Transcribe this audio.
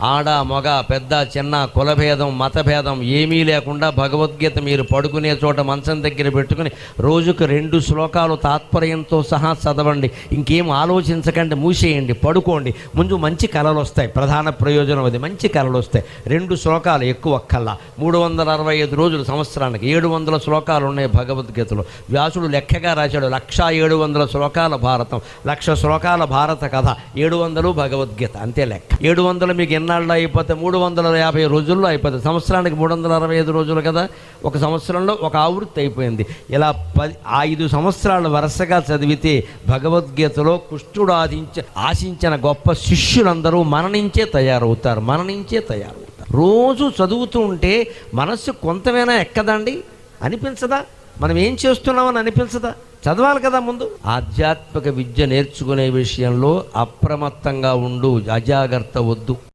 ఆడ మగ పెద్ద చిన్న కులభేదం మతభేదం ఏమీ లేకుండా భగవద్గీత మీరు పడుకునే చోట మంచం దగ్గర పెట్టుకుని రోజుకు 2 శ్లోకాలు తాత్పర్యంతో సహా చదవండి. ఇంకేం ఆలోచించకండి, మూసేయండి, పడుకోండి. ముందు మంచి కళలు వస్తాయి. ప్రధాన ప్రయోజనం అది, మంచి కళలు వస్తాయి. 2 శ్లోకాలు ఎక్కువ కల్లా 365 రోజులు సంవత్సరానికి 700 శ్లోకాలు ఉన్నాయి భగవద్గీతలో. వ్యాసుడు లెక్కగా రాశాడు 1700 శ్లోకాల భారతం, 1,00,000 శ్లోకాల భారత కథ, 700 భగవద్గీత, అంతే లెక్క. 700 మీకు ఎన్నాళ్ళు అయిపోతే 350 రోజుల్లో అయిపోతుంది. సంవత్సరానికి 365 రోజులు కదా, ఒక సంవత్సరంలో ఒక ఆవృత్తి అయిపోయింది. ఇలా 5 సంవత్సరాలు వరుసగా చదివితే భగవద్గీతలో కృష్ణుడు ఆశించిన గొప్ప శిష్యులందరూ మరణించే తయారవుతారు. రోజు చదువుతూ ఉంటే మనస్సు కొంతమైనా ఎక్కదండి, అనిపించదా? మనం ఏం చేస్తున్నామని అనిపించదా? చదవాలి కదా ముందు. ఆధ్యాత్మిక విద్య నేర్చుకునే విషయంలో అప్రమత్తంగా ఉండు, అజాగ్రత్త వద్దు.